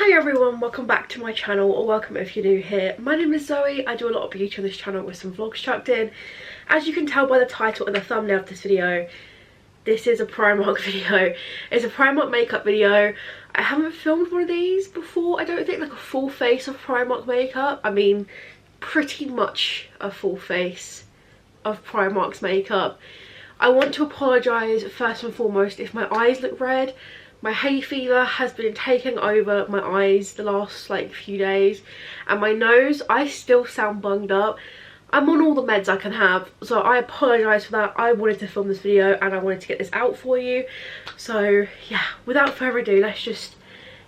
Hi everyone, welcome back to my channel, or welcome if you're new here. My name is Zoe. I do a lot of beauty on this channel with some vlogs chucked in. As you can tell by the title and the thumbnail of this video, this is a Primark video. It's a Primark makeup video. I haven't filmed one of these before, I don't think, like a full face of Primark makeup. I mean, pretty much a full face of Primark's makeup. I want to apologise first and foremost if my eyes look red. My hay fever has been taking over my eyes the last few days, and my nose, I still sound bunged up. I'm on all the meds I can have, so I apologise for that. I wanted to film this video and I wanted to get this out for you. So yeah, without further ado, let's just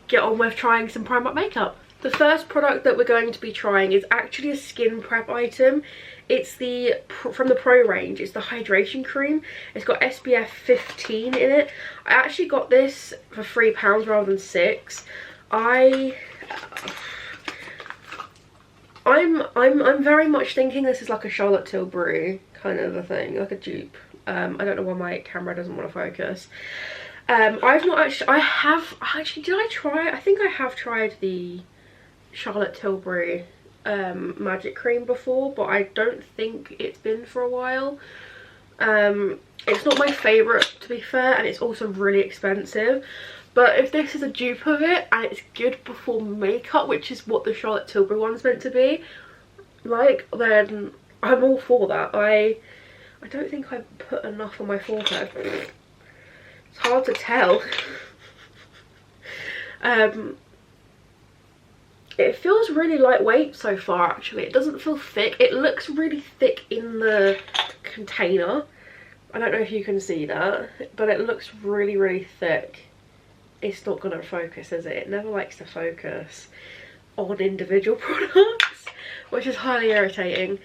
get on with trying some Primark makeup. The first product that we're going to be trying is actually a skin prep item. It's from the Pro range. It's the hydration cream. It's got SPF 15 in it. I actually got this for £3 rather than £6. I'm very much thinking this is like a Charlotte Tilbury kind of a thing, like a dupe. I don't know why my camera doesn't want to focus. I've not actually, did I try it? I think I have tried the Charlotte Tilbury magic cream before, but I don't think it's been for a while. It's not my favourite, to be fair, and it's also really expensive. But if this is a dupe of it and it's good before makeup, which is what the Charlotte Tilbury one's meant to be, then I'm all for that. I don't think I put enough on my forehead. It's hard to tell. It feels really lightweight so far, actually. It doesn't feel thick. It looks really thick in the container. I don't know if you can see that, but it looks really, really thick. It's not going to focus, is it? It never likes to focus on individual products, which is highly irritating.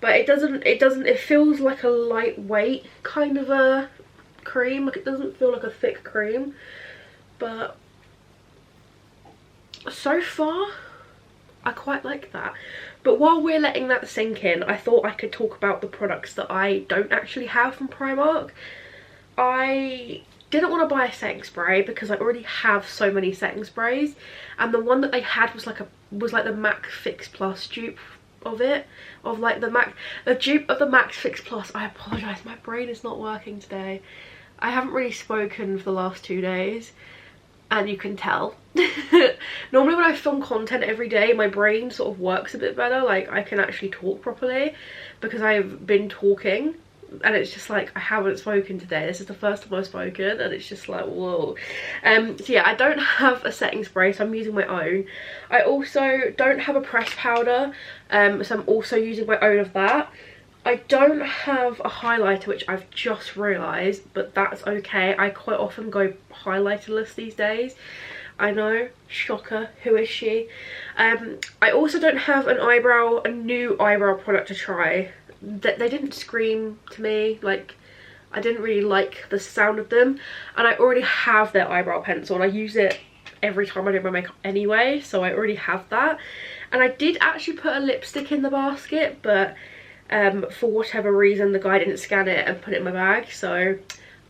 But it feels like a lightweight kind of a cream. Like, it doesn't feel like a thick cream. But so far, I quite like that. But while we're letting that sink in, I thought I could talk about the products that I don't actually have from Primark. I didn't want to buy a setting spray because I already have so many setting sprays, and the one that they had was like the MAC Fix Plus dupe of it, the dupe of the MAC Fix Plus. I apologise, my brain is not working today. I haven't really spoken for the last 2 days, and you can tell. Normally when I film content every day, my brain sort of works a bit better. Like, I can actually talk properly because I've been talking, and it's just like I haven't spoken today. This is the first time I've spoken, and it's just like, whoa. So yeah, I don't have a setting spray, so I'm using my own. I also don't have a pressed powder, so I'm also using my own of that. I don't have a highlighter, which I've just realised, but that's okay. I quite often go highlighterless these days. I know, shocker, who is she? I also don't have a new eyebrow product to try. They didn't scream to me, like, I didn't really like the sound of them, and I already have their eyebrow pencil, and I use it every time I do my makeup anyway, so I already have that. And I did actually put a lipstick in the basket, but for whatever reason the guy didn't scan it and put it in my bag. So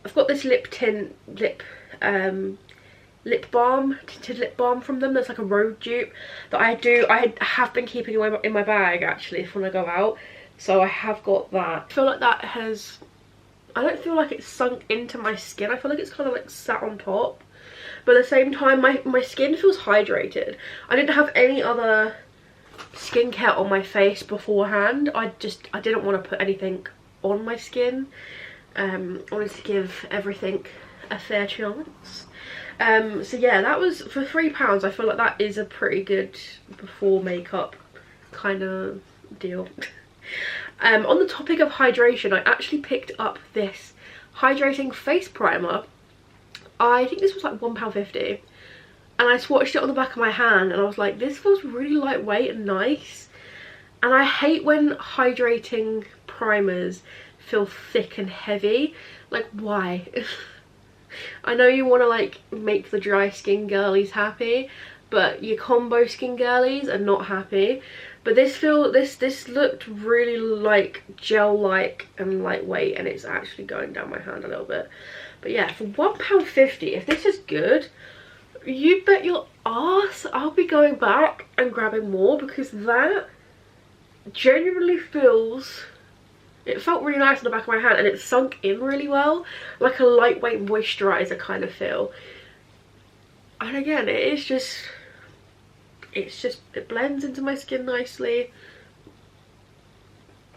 I've got this tinted lip balm from them. That's like a road dupe that I have been keeping in my bag actually for when I go out, so I have got that. I feel like that has, I don't feel like it's sunk into my skin. I feel like it's kind of like sat on top, but at the same time my skin feels hydrated. I didn't have any other skincare on my face beforehand. I didn't want to put anything on my skin. I wanted to give everything a fair chance. So yeah, that was for £3. I feel like that is a pretty good before makeup kind of deal. On the topic of hydration, I actually picked up this hydrating face primer. I think this was like £1.50. And I swatched it on the back of my hand and I was like, this feels really lightweight and nice. And I hate when hydrating primers feel thick and heavy. Like, why? I know you want to like make the dry skin girlies happy, but your combo skin girlies are not happy. But this looked really like gel-like and lightweight, and it's actually going down my hand a little bit. But yeah, for £1.50, if this is good, You bet your ass I'll be going back and grabbing more, because that genuinely feels, it felt really nice on the back of my hand and it sunk in really well, like a lightweight moisturizer kind of feel. And again, it blends into my skin nicely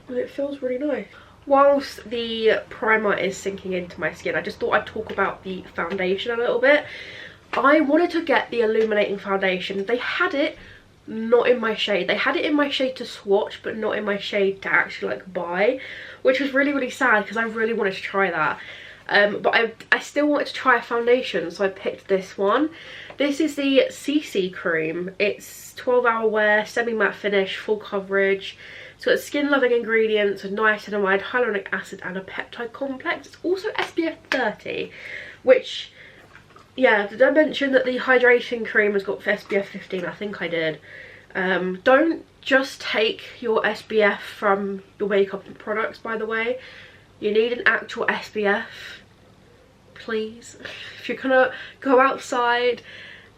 and it feels really nice. Whilst the primer is sinking into my skin, I just thought I'd talk about the foundation a little bit. I wanted to get the illuminating foundation. They had it, not in my shade. They had it in my shade to swatch, but not in my shade to actually like buy, which was really, really sad because I really wanted to try that. But I still wanted to try a foundation, so I picked this one. This is the CC cream. It's 12-hour wear, semi-matte finish, full coverage. It's got skin loving ingredients with niacinamide, hyaluronic acid and a peptide complex. It's also SPF 30, which, yeah, did I mention that the hydrating cream has got SPF 15? I think I did. Don't just take your SPF from your makeup products, by the way. You need an actual SPF, please. If you're gonna go outside,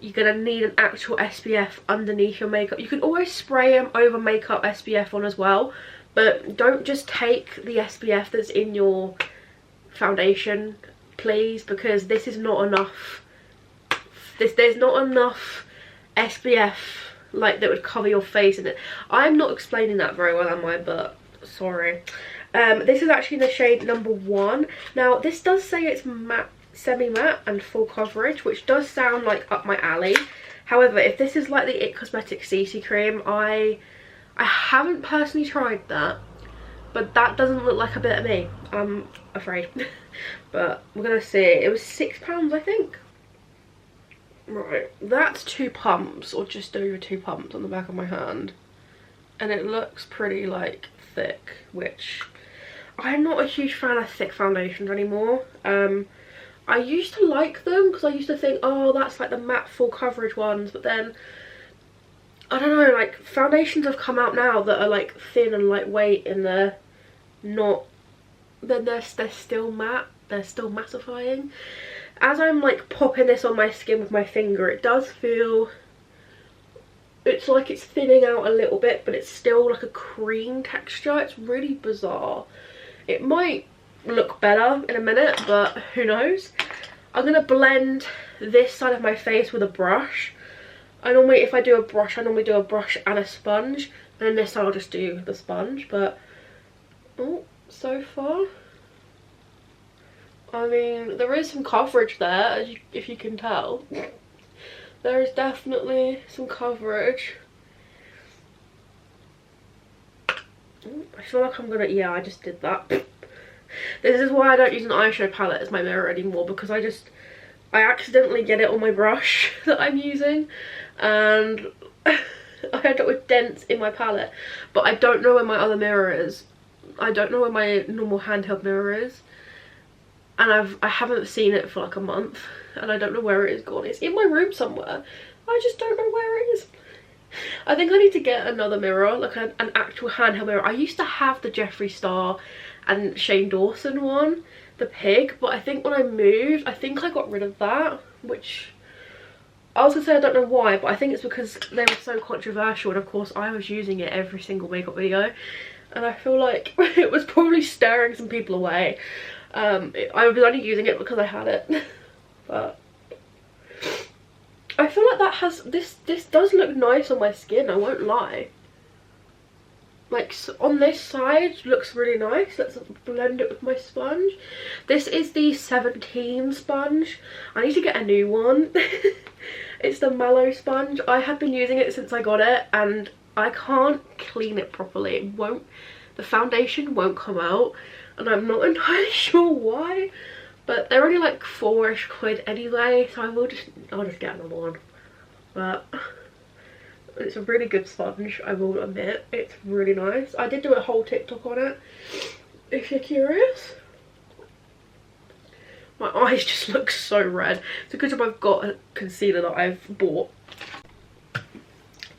you're gonna need an actual SPF underneath your makeup. You can always spray them over makeup SPF on as well, but don't just take the SPF that's in your foundation, please, because this is not enough. There's not enough SPF like that would cover your face in it. I'm not explaining that very well, am I? But sorry. This is actually the shade number 1. Now this does say it's matte, semi-matte and full coverage, which does sound like up my alley. However, if this is like the IT Cosmetics CC cream, I haven't personally tried that, but that doesn't look like a bit of me, I'm afraid. But we're gonna see. It was £6, I think. Right, that's 2 pumps, or just over 2 pumps on the back of my hand, and it looks pretty like thick, which I'm not a huge fan of thick foundations anymore. I used to like them because I used to think, oh, that's like the matte full coverage ones, but then I don't know, like foundations have come out now that are like thin and lightweight and they're not, then they're still matte, they're still mattifying. As I'm like popping this on my skin with my finger, it does feel, it's like it's thinning out a little bit, but it's still like a cream texture. It's really bizarre. It might look better in a minute, but who knows. I'm gonna blend this side of my face with a brush. I normally, if I do a brush, I normally do a brush and a sponge, and then this I'll just do the sponge. But oh, so far, I mean, there is some coverage there, as if you can tell. There is definitely some coverage. I feel like I'm gonna, yeah, I just did that. This is why I don't use an eyeshadow palette as my mirror anymore, because I accidentally get it on my brush that I'm using, and I end up with dents in my palette. But I don't know where my other mirror is. I don't know where my normal handheld mirror is, and I haven't seen it for like a month, and I don't know where it is gone. It's in my room somewhere. I just don't know where it is. I think I need to get another mirror, like an actual handheld mirror. I used to have the Jeffree Star and Shane Dawson one, the pig, but I think when I moved, I think I got rid of that, which I was gonna say I don't know why, but I think it's because they were so controversial, and of course I was using it every single makeup video, and I feel like it was probably scaring some people away. I was only using it because I had it. But I feel like that has, this does look nice on my skin, I won't lie. Like on this side looks really nice. Let's blend it with my sponge. This is the 17 sponge. I need to get a new one. It's the Mallow sponge. I have been using it since I got it and I can't clean it properly. It won't, the foundation won't come out, and I'm not entirely sure why, but they're only like £4-ish anyway, so I'll just get another one. But it's a really good sponge, I will admit. It's really nice. I did do a whole TikTok on it, if you're curious. My eyes just look so red. It's because I've got a concealer that I've bought.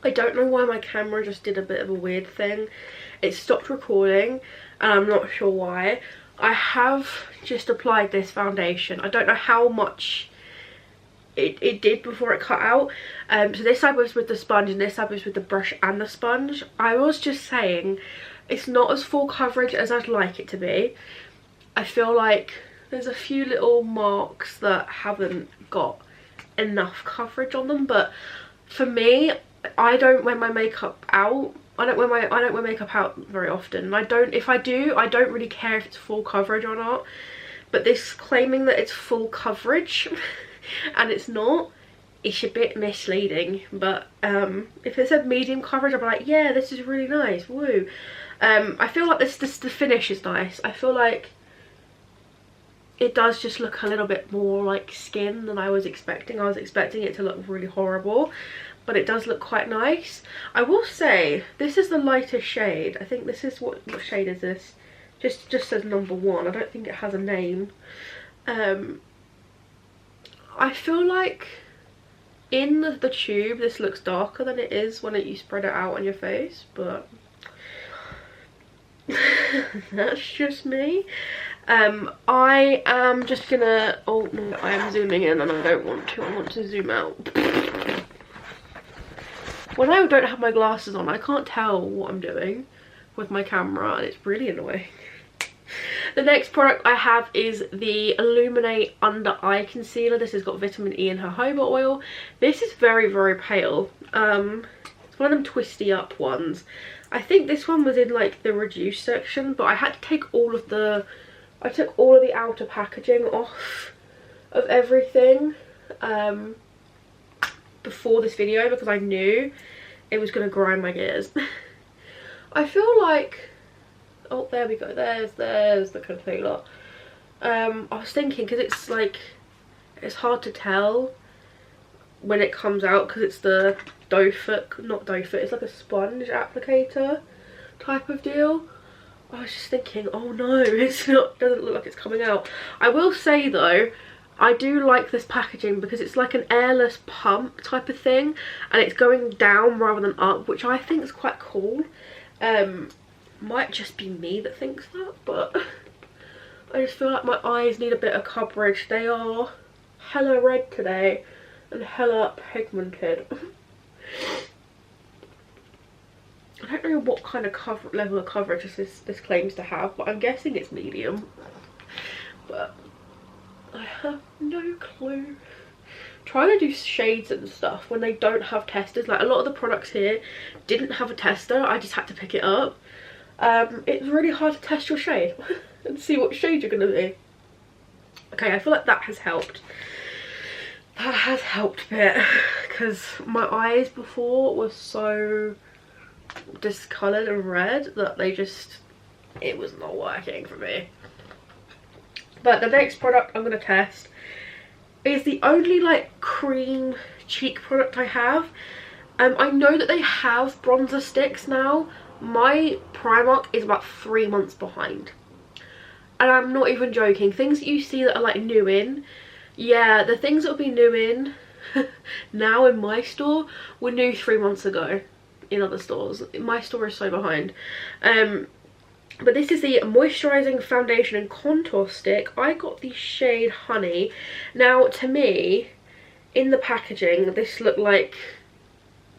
I don't know why my camera just did a bit of a weird thing. It stopped recording and I'm not sure why. I have just applied this foundation. I don't know how much it did before it cut out. So this side was with the sponge and this side was with the brush and the sponge. I was just saying it's not as full coverage as I'd like it to be. I feel like there's a few little marks that haven't got enough coverage on them, but for me, I don't wear my makeup out. I don't wear makeup out very often. If I do, I don't really care if it's full coverage or not. But this claiming that it's full coverage and it's not, it's a bit misleading. But if it said medium coverage, I'd be like, yeah, this is really nice, woo. I feel like the finish is nice. I feel like it does just look a little bit more like skin than I was expecting. I was expecting it to look really horrible, but it does look quite nice. I will say this is the lightest shade. I think this is what shade is this? Just says number 1. I don't think it has a name. I feel like in the tube this looks darker than it is when you spread it out on your face, but that's just me. I am just gonna, oh no, I am zooming in and I don't want to. I want to zoom out. When I don't have my glasses on, I can't tell what I'm doing with my camera and it's really annoying. The next product I have is the Illuminate Under Eye Concealer. This has got vitamin E and jojoba oil. This is very, very pale. It's one of them twisty up ones. I think this one was in like the reduced section, but I had to take all of the, I took all of the outer packaging off of everything before this video because I knew it was going to grind my gears. I feel like, oh there we go, there's the concealer. I was thinking, because it's like, it's hard to tell when it comes out because it's the doe foot, not doe foot, it's like a sponge applicator type of deal. I was just thinking, oh no, it's not, doesn't look like it's coming out. I will say though, I do like this packaging because it's like an airless pump type of thing and it's going down rather than up, which I think is quite cool. Might just be me that thinks that, but I just feel like my eyes need a bit of coverage. They are hella red today and hella pigmented. I don't know what kind of level of coverage this claims to have, but I'm guessing it's medium. But I have no clue. Trying to do shades and stuff when they don't have testers. Like a lot of the products here didn't have a tester. I just had to pick it up. It's really hard to test your shade and see what shade you're going to be. Okay, I feel like that has helped. That has helped a bit because my eyes before were so discoloured and red that they just, it was not working for me. But the next product I'm going to test is the only like cream cheek product I have. I know that they have bronzer sticks now. My Primark is about 3 months behind. And I'm not even joking. Things that you see that are like new in, yeah, the things that will be new in now in my store were new 3 months ago in other stores. My store is so behind. But this is the moisturising foundation and contour stick. I got the shade Honey. Now to me, in the packaging, this looked like,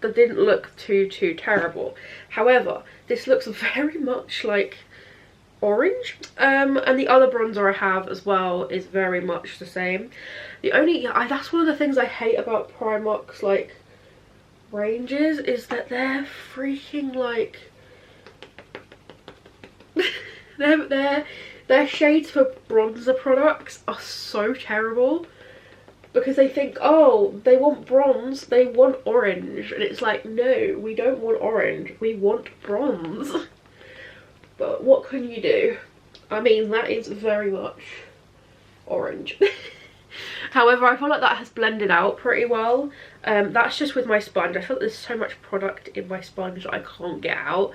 that didn't look too terrible. However, this looks very much like orange. And the other bronzer I have as well is very much the same. The only, that's one of the things I hate about Primark's like ranges, is that they're freaking like their shades for bronzer products are so terrible because they think, oh, they want bronze, they want orange, and it's like, no, we don't want orange, we want bronze. But what can you do? I mean, that is very much orange. However, I feel like that has blended out pretty well. That's just with my sponge. I feel like there's so much product in my sponge that I can't get out,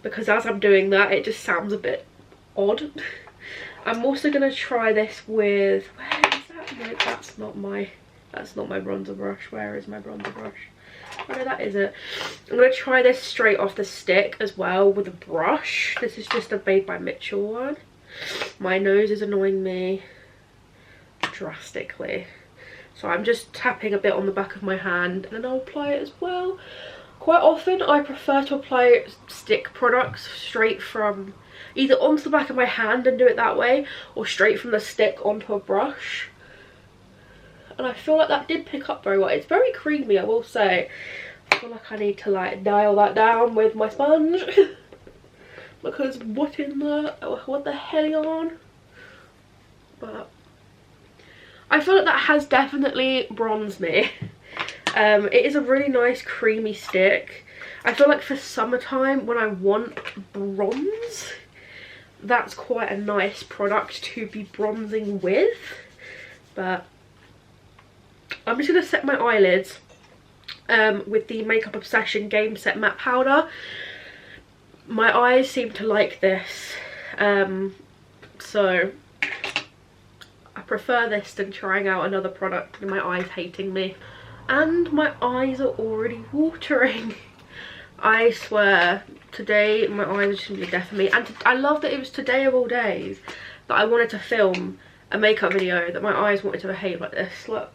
because as I'm doing that, it just sounds a bit odd. I'm also going to try this with, where is that? No, that's not my bronzer brush. Where is my bronzer brush? Oh no, that is it. I'm going to try this straight off the stick as well with a brush. This is just a Made by Mitchell one. My nose is annoying me drastically. So I'm just tapping a bit on the back of my hand and then I'll apply it as well. Quite often I prefer to apply stick products straight from either onto the back of my hand and do it that way, or straight from the stick onto a brush. And I feel like that did pick up very well. It's very creamy, I will say. I feel like I need to like dial that down with my sponge. Because what the hell on? But I feel like that has definitely bronzed me. It is a really nice creamy stick. I feel like for summertime when I want bronze, that's quite a nice product to be bronzing with. But I'm just going to set my eyelids with the Makeup Obsession Game Set Matte Powder. My eyes seem to like this, so I prefer this than trying out another product and my eyes hating me. And my eyes are already watering. I swear, today my eyes are just going to be death for me. And I love that it was today of all days that I wanted to film a makeup video that my eyes wanted to behave like this. Look.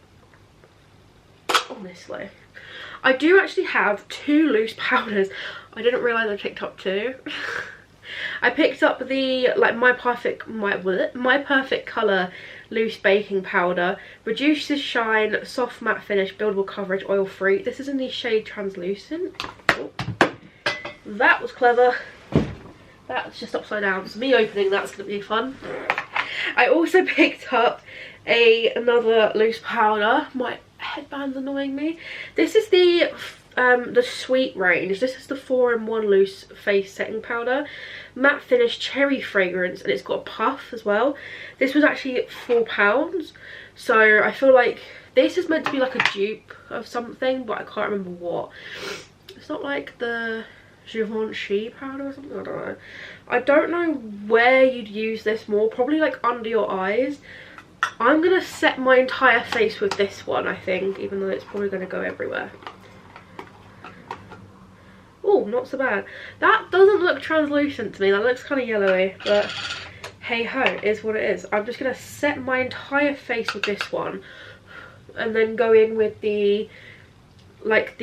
Honestly. I do actually have 2 loose powders. I didn't realise I picked up 2. I picked up the like My Perfect Colour loose baking powder, reduces shine, soft matte finish, buildable coverage, oil free. This is in the shade Translucent. Oh, that was clever. That's just upside down, so me opening that's gonna be fun. I also picked up another loose powder. My headband's annoying me. This is the Sweet range. This is the 4-in-1 loose face setting powder, matte finish, cherry fragrance, and it's got a puff as well. This was actually £4, so I feel like this is meant to be like a dupe of something, but I can't remember what. It's not like the Givenchy powder or something, I don't know. I don't know where you'd use this more, probably like under your eyes. I'm gonna set my entire face with this one, I think, even though it's probably gonna go everywhere. Oh, not so bad. That doesn't look translucent to me, that looks kind of yellowy, but hey ho, it is what it is. I'm just gonna set my entire face with this one and then go in with the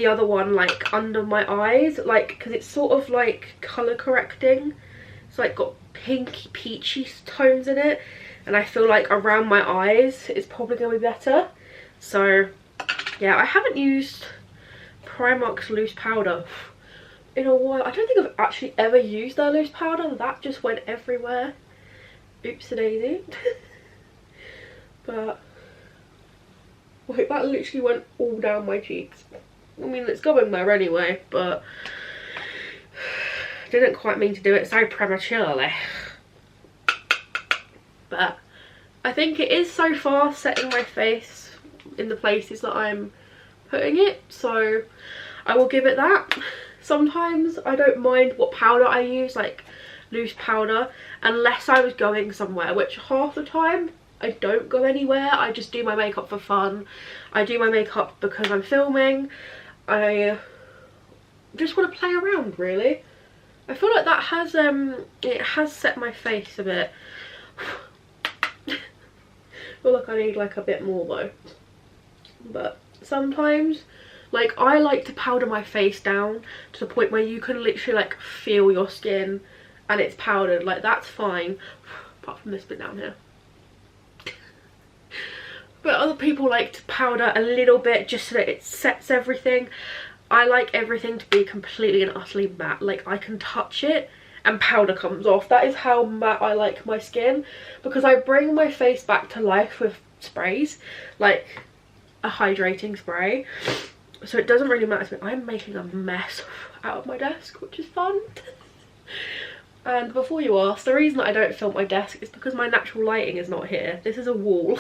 other one like under my eyes, like because it's sort of like color correcting. It's like got pinky peachy tones in it, and I feel like around my eyes it's probably gonna be better. So yeah, I haven't used Primark's loose powder in a while. I don't think I've actually ever used their loose powder. That just went everywhere. Oopsie daisy. But wait, that literally went all down my cheeks. I mean, it's going there anyway, but didn't quite mean to do it so prematurely. But I think it is so far setting my face in the places that I'm putting it, so I will give it that. Sometimes I don't mind what powder I use, like loose powder, unless I was going somewhere, which half the time I don't go anywhere. I just do my makeup for fun. I do my makeup because I'm filming. I just want to play around, really. I feel like that has it has set my face a bit. I feel like I need like a bit more though. But sometimes, like, I like to powder my face down to the point where you can literally like feel your skin and it's powdered. Like, that's fine, apart from this bit down here. But other people like to powder a little bit just so that it sets everything. I like everything to be completely and utterly matte. Like, I can touch it and powder comes off. That is how matte I like my skin, because I bring my face back to life with sprays, like a hydrating spray. So it doesn't really matter to me. I'm making a mess out of my desk, which is fun. And before you ask, the reason that I don't film my desk is because my natural lighting is not here. This is a wall.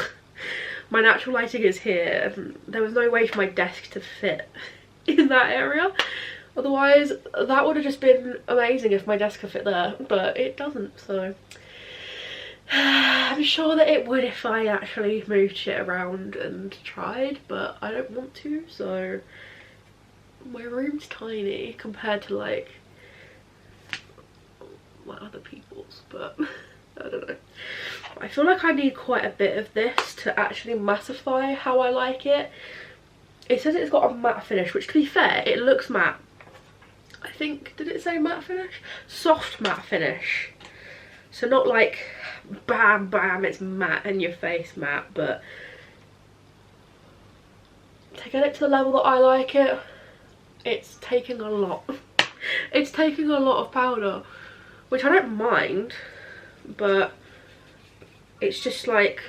My natural lighting is here, and there was no way for my desk to fit in that area. Otherwise, that would have just been amazing if my desk could fit there, but it doesn't, so I'm sure that it would if I actually moved shit around and tried, but I don't want to. So my room's tiny compared to like my other people's, but I don't know. I feel like I need quite a bit of this to actually mattify how I like it. It says it's got a matte finish, which to be fair, it looks matte. I think, did it say matte finish? Soft matte finish. So not like bam bam, it's matte in your face matte, but to get it to the level that I like it, it's taking a lot. It's taking a lot of powder, which I don't mind, but it's just like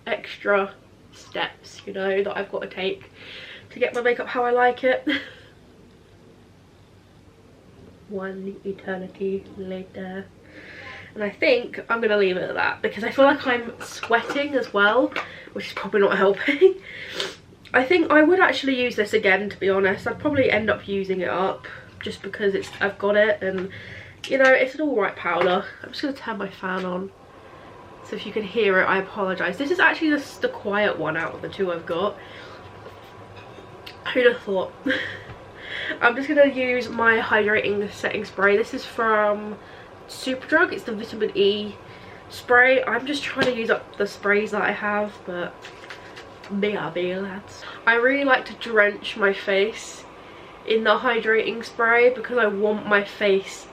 extra steps, you know, that I've got to take to get my makeup how I like it. One eternity later. And I think I'm going to leave it at that because I feel like I'm sweating as well, which is probably not helping. I think I would actually use this again, to be honest. I'd probably end up using it up just because I've got it, and you know, it's an alright powder. I'm just going to turn my fan on. So if you can hear it, I apologise. This is actually the quiet one out of the two I've got. Who'd have thought? I'm just going to use my hydrating setting spray. This is from Superdrug. It's the vitamin E spray. I'm just trying to use up the sprays that I have, but BRB lads. I really like to drench my face in the hydrating spray because I want my face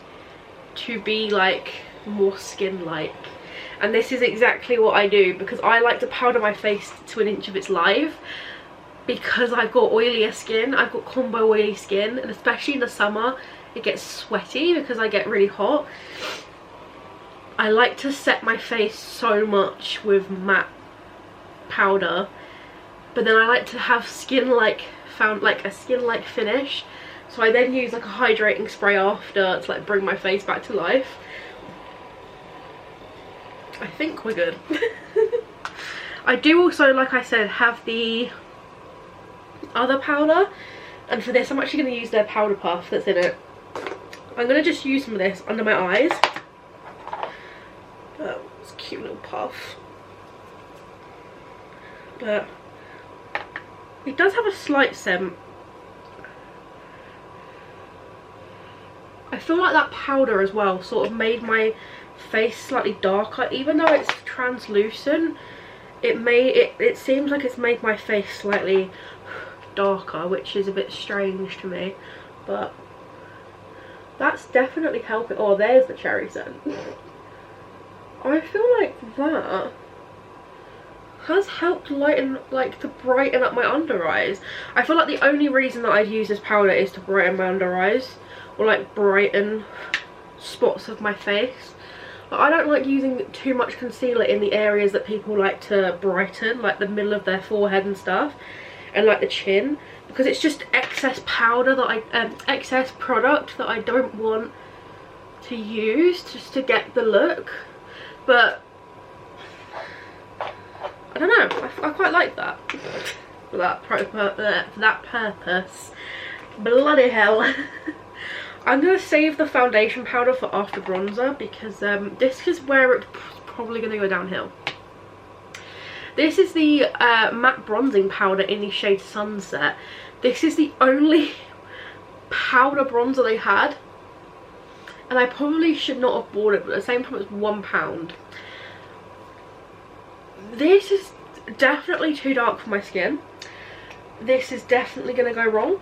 to be like more skin-like. And this is exactly what I do because I like to powder my face to an inch of its life because I've got oilier skin. I've got combo oily skin, and especially in the summer it gets sweaty because I get really hot. I like to set my face so much with matte powder, but then I like to have skin-like a skin-like finish. So I then use like a hydrating spray after to like bring my face back to life. I think we're good. I do also, like I said, have the other powder, and for this I'm actually going to use their powder puff that's in it. I'm going to just use some of this under my eyes. Oh, it's a cute little puff. But it does have a slight scent. I feel like that powder as well sort of made my face slightly darker. Even though it's translucent, it seems like it's made my face slightly darker, which is a bit strange to me, but that's definitely helping. Oh, there's the cherry scent. I feel like that has helped lighten, like, to brighten up my under eyes. I feel like the only reason that I'd use this powder is to brighten my under eyes, or like brighten spots of my face. But I don't like using too much concealer in the areas that people like to brighten, like the middle of their forehead and stuff, and like the chin, because it's just excess powder that excess product that I don't want to use just to get the look. But I don't know, I quite like that for that purpose. Bloody hell. I'm going to save the foundation powder for after bronzer because this is where it's probably going to go downhill. This is the matte bronzing powder in the shade Sunset. This is the only powder bronzer they had, and I probably should not have bought it, but at the same time it's £1. This is definitely too dark for my skin. This is definitely going to go wrong.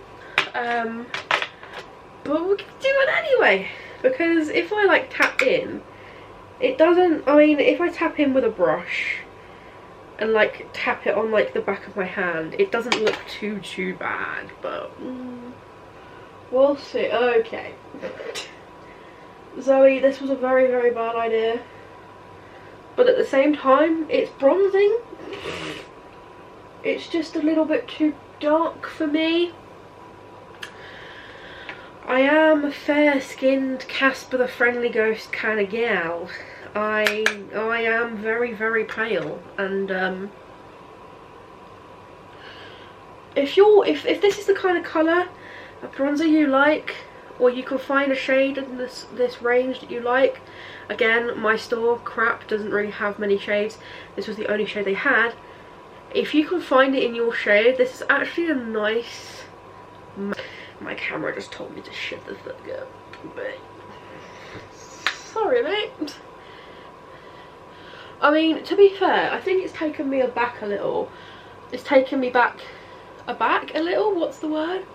But we can do it anyway, because if I like tap in, it doesn't, I mean, if I tap in with a brush and like tap it on like the back of my hand, it doesn't look too bad, but we'll see. Okay. Zoe, this was a very bad idea, but at the same time it's bronzing. It's just a little bit too dark for me. I am a fair-skinned Casper the Friendly Ghost kind of gal. I am very pale, and if this is the kind of colour of bronzer you like, or you can find a shade in this range that you like. Again, my store crap doesn't really have many shades. This was the only shade they had. If you can find it in your shade, this is actually a nice. My camera just told me to shut the fuck up, but sorry mate. I mean, to be fair, I think it's taken me aback a little. It's taken me back a little, what's the word?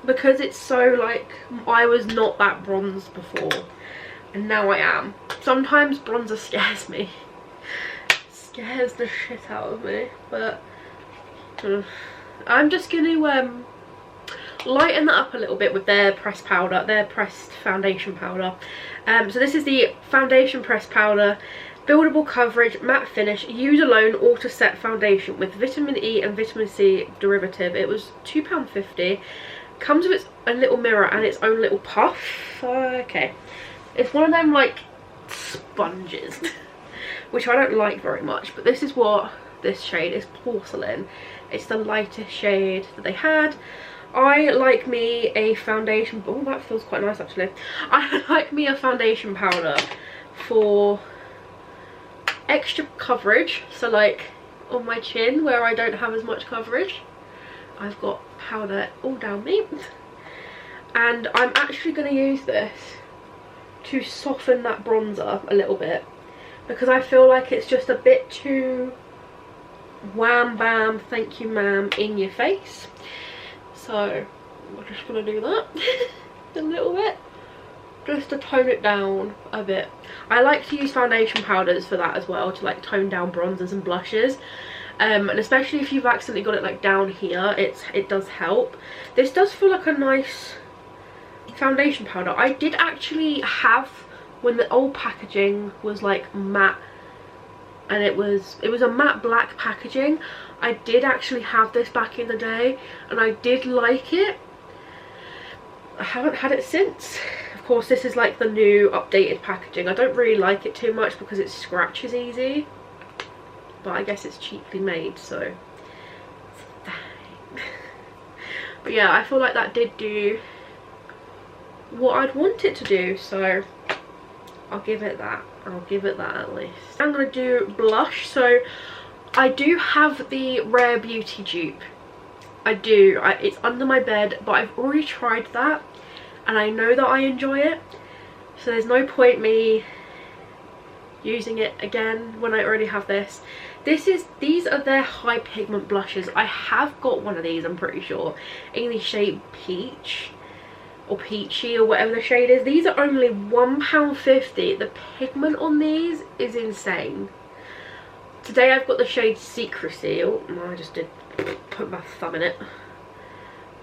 Because it's so like, I was not that bronzed before and now I am. Sometimes bronzer scares me. Scares the shit out of me, but I'm just going to lighten that up a little bit with their pressed powder, their pressed foundation powder. So this is the foundation pressed powder, buildable coverage, matte finish, use alone auto set foundation with vitamin E and vitamin C derivative. It was £2.50. Comes with a little mirror and its own little puff. Okay, it's one of them like sponges which I don't like very much, but this is what this shade is. Porcelain. It's the lightest shade that they had. I like me a foundation, oh that feels quite nice actually. I like me a foundation powder for extra coverage, so like on my chin where I don't have as much coverage, I've got powder all down me. And I'm actually going to use this to soften that bronzer a little bit, because I feel like it's just a bit too wham bam thank you ma'am in your face. So we're just going to do that a little bit, just to tone it down a bit. I like to use foundation powders for that as well, to like tone down bronzers and blushes. And especially if you've accidentally got it like down here, it does help. This does feel like a nice foundation powder. I did actually have, when the old packaging was like matte, and it was a matte black packaging, I did actually have this back in the day and I did like it. I haven't had it since. Of course this is like the new updated packaging. I don't really like it too much because it scratches easy, but I guess it's cheaply made, so it's fine. But yeah, I feel like that did do what I'd want it to do, so I'll give it that. I'll give it that at least. I'm going to do blush. So I do have the Rare Beauty dupe. I do. It's under my bed, but I've already tried that and I know that I enjoy it, so there's no point me using it again when I already have this. These are their high pigment blushes. I have got one of these, I'm pretty sure, in the shade Peach or Peachy or whatever the shade is. These are only £1.50. The pigment on these is insane. Today I've got the shade Secrecy. Oh no, I just did put my thumb in it,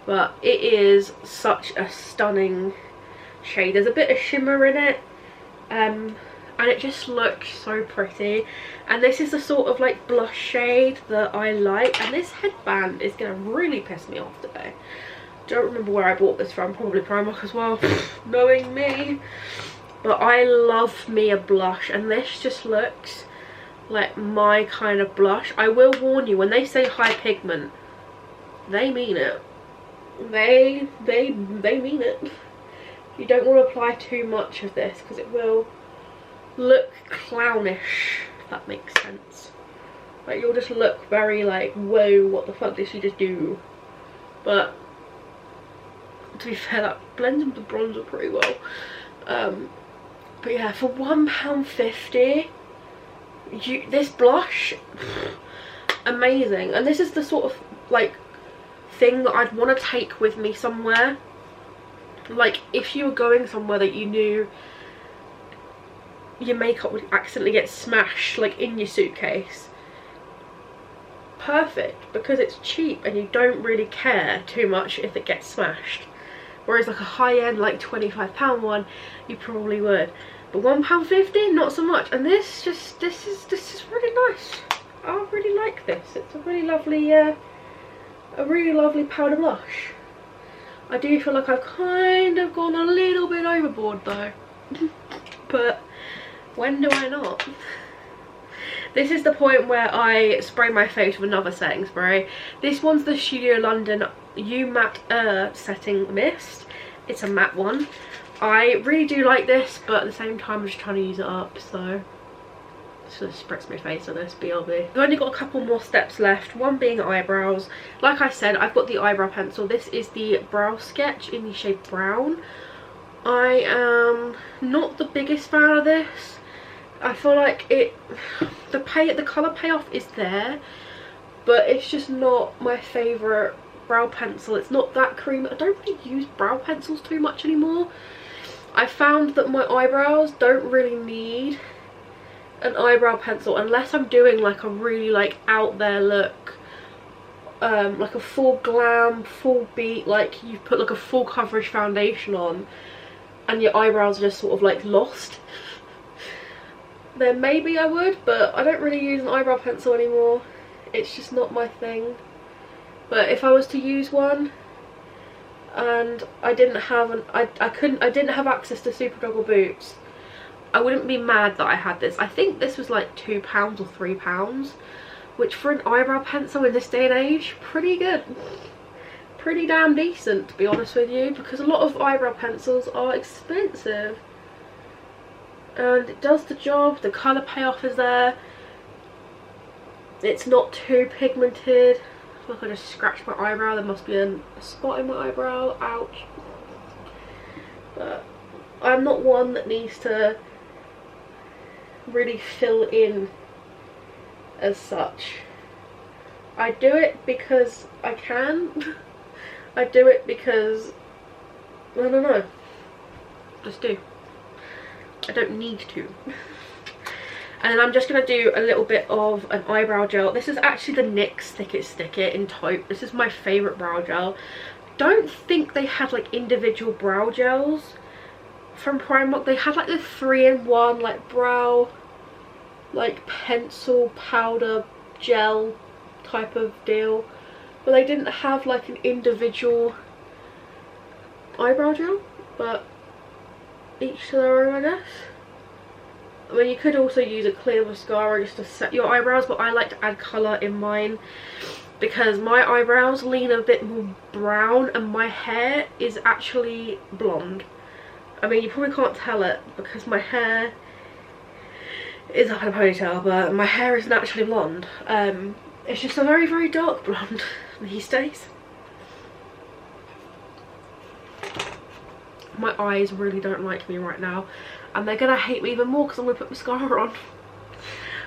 but it is such a stunning shade. There's a bit of shimmer in it, and it just looks so pretty. And this is the sort of like blush shade that I like, and this headband is gonna really piss me off today. Don't remember where I bought this from, probably Primark as well, knowing me. But I love me a blush, and this just looks like my kind of blush. I will warn you, when they say high pigment, they mean it. They mean it. You don't want to apply too much of this because it will look clownish, if that makes sense. Like, you'll just look very like, whoa, what the fuck did she just do? But to be fair, that blends into bronzer pretty well. But yeah, for £1.50, this blush, amazing. And this is the sort of like thing that I'd want to take with me somewhere. Like, if you were going somewhere that you knew your makeup would accidentally get smashed, like in your suitcase, perfect, because it's cheap and you don't really care too much if it gets smashed. Whereas like a high-end, like £25 one, you probably would. But £1.50, not so much. And this is really nice. I really like this. It's a really lovely powder blush. I do feel like I've kind of gone a little bit overboard though. But when do I not? This is the point where I spray my face with another setting spray. This one's the Studio London You Matte setting mist. It's a matte one. I really do like this, but at the same time I'm just trying to use it up, so just spritz my face on this, BRB. I've only got a couple more steps left, one being eyebrows. Like I said, I've got the eyebrow pencil. This is the Brow Sketch in the shade Brown. I am not the biggest fan of this. I feel like the colour payoff is there, but it's just not my favourite brow pencil. It's not that creamy. I don't really use brow pencils too much anymore. I found that my eyebrows don't really need an eyebrow pencil unless I'm doing like a really like out there look, like a full glam, full beat, like you put like a full coverage foundation on and your eyebrows are just sort of like lost. Then maybe I would, but I don't really use an eyebrow pencil anymore. It's just not my thing. But if I was to use one and I didn't have I didn't have access to Superdrug or Boots, I wouldn't be mad that I had this. I think this was like £2 or £3, which for an eyebrow pencil in this day and age, pretty good. Pretty damn decent, to be honest with you, because a lot of eyebrow pencils are expensive. And it does the job. The colour payoff is there. It's not too pigmented. I feel like I just scratched my eyebrow. There must be a spot in my eyebrow. Ouch. But I'm not one that needs to really fill in as such. I do it because I can. I do it because I don't know. Just do. I don't need to. And I'm just going to do a little bit of an eyebrow gel. This is actually the NYX Stick It Stick It in taupe. This is my favourite brow gel. Don't think they had like individual brow gels from Primark. They had like the 3-in-1 like brow, like pencil powder gel type of deal. But they didn't have like an individual eyebrow gel. But each to their own, I guess. I mean, you could also use a clear mascara just to set your eyebrows, but I like to add colour in mine because my eyebrows lean a bit more brown and my hair is actually blonde. I mean, you probably can't tell it because my hair is up in a ponytail, but my hair is naturally blonde. It's just a very, very dark blonde these days. My eyes really don't like me right now, and they're gonna hate me even more because I'm gonna put mascara on.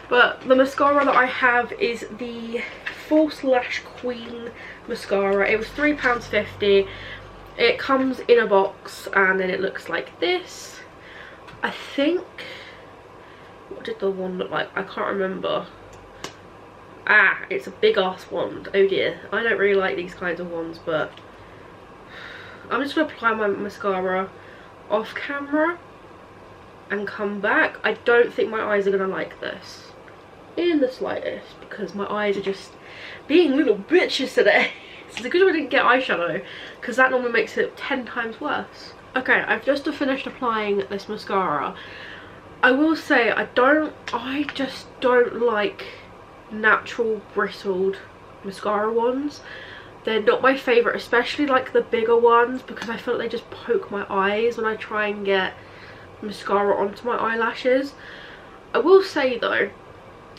But the mascara that I have is the False Lash Queen mascara. It was £3.50. It comes in a box and then it looks like this. I think, what did the wand look like? I can't remember. Ah, it's a big ass wand. Oh dear, I don't really like these kinds of wands, but I'm just going to apply my mascara off camera and come back. I don't think my eyes are going to like this in the slightest because my eyes are just being little bitches today. It's a good job I didn't get eyeshadow because that normally makes it 10 times worse. Okay, I've just finished applying this mascara. I will say I just don't like natural bristled mascara wands. They're not my favourite, especially like the bigger ones, because I feel like they just poke my eyes when I try and get mascara onto my eyelashes. I will say though,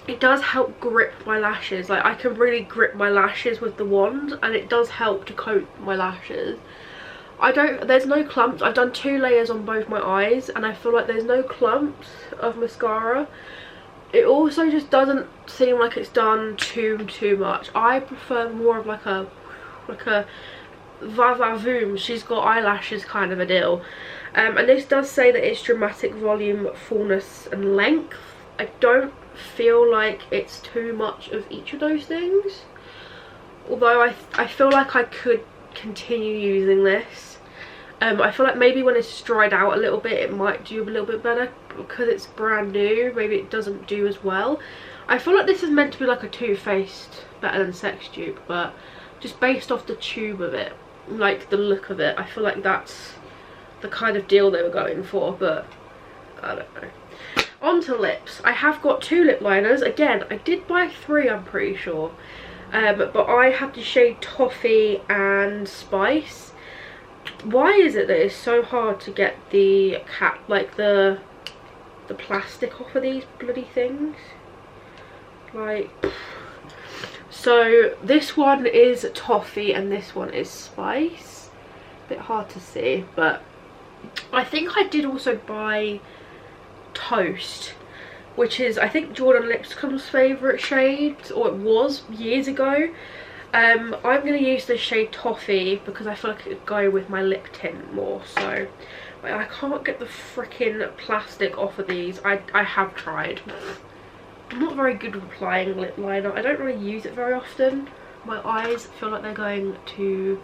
it does help grip my lashes. Like I can really grip my lashes with the wand and it does help to coat my lashes. There's no clumps. I've done 2 layers on both my eyes and I feel like there's no clumps of mascara. It also just doesn't seem like it's done too much. I prefer more of like a va-va-voom, she's got eyelashes kind of a deal. And this does say that it's dramatic volume, fullness and length. I don't feel like it's too much of each of those things, although I feel like I could continue using this. I feel like maybe when it's dried out a little bit it might do a little bit better, because it's brand new maybe it doesn't do as well. I feel like this is meant to be like a Too Faced Better Than Sex dupe, but just based off the tube of it, like the look of it, I feel like that's the kind of deal they were going for, but I don't know. On to lips. I have got 2 lip liners. Again, I did buy 3, I'm pretty sure. But I have the shade Toffee and Spice. Why is it that it's so hard to get the cap, like the plastic off of these bloody things? Like, so this one is Toffee and this one is Spice. A bit hard to see, but I think I did also buy Toast, which is, I think, Jordan Lipscomb's favourite shade, or it was years ago. I'm going to use the shade Toffee because I feel like it would go with my lip tint more. So I can't get the freaking plastic off of these. I have tried. I'm not very good with applying lip liner. I don't really use it very often. My eyes feel like they're going to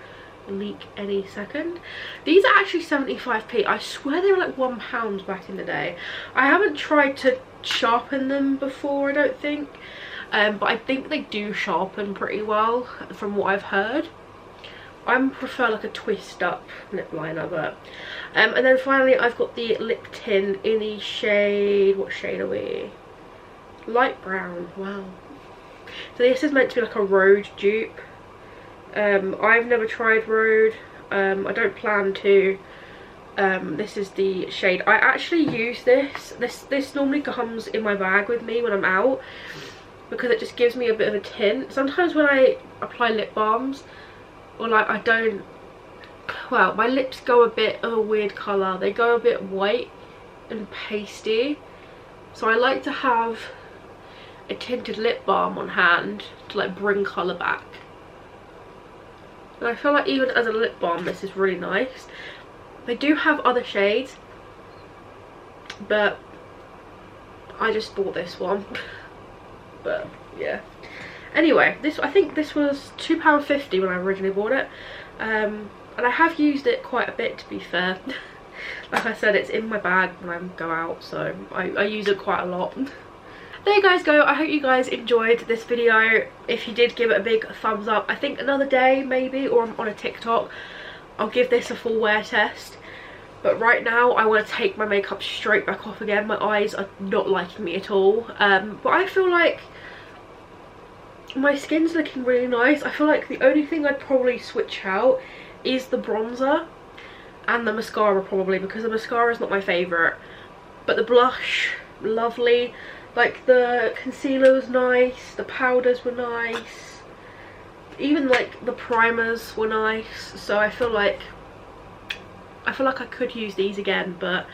leak any second. These are actually 75p. I swear they were like £1 back in the day. I haven't tried to sharpen them before, I don't think. But I think they do sharpen pretty well from what I've heard. I prefer like a twist up lip liner, but and then finally I've got the lip tint in the shade, what shade are we? Light brown. Wow. So this is meant to be like a Rhode dupe. I've never tried Rhode. I don't plan to. This is the shade. I actually use this. This normally comes in my bag with me when I'm out, because it just gives me a bit of a tint. Sometimes when I apply lip balms, or like I don't, well, my lips go a bit of a weird colour. They go a bit white and pasty. So I like to have a tinted lip balm on hand to like bring colour back. And I feel like even as a lip balm this is really nice. They do have other shades, but I just bought this one. But yeah, anyway, this, I think this was £2.50 when I originally bought it, and I have used it quite a bit, to be fair. Like I said, it's in my bag when I go out, so I use it quite a lot. There you guys go. I hope you guys enjoyed this video. If you did, give it a big thumbs up. I think another day maybe, or on a TikTok, I'll give this a full wear test. But right now I want to take my makeup straight back off again. My eyes are not liking me at all. But I feel like my skin's looking really nice. I feel like the only thing I'd probably switch out is the bronzer and the mascara, probably, because the mascara is not my favourite. But the blush, lovely. Like the concealer was nice, the powders were nice, even like the primers were nice. So I feel like I could use these again. But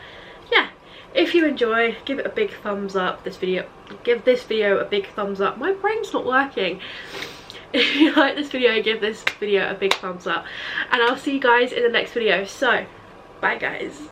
yeah, if you enjoy, give it a big thumbs up. Give this video a big thumbs up. My brain's not working. If you like this video, give this video a big thumbs up, and I'll see you guys in the next video. So bye guys.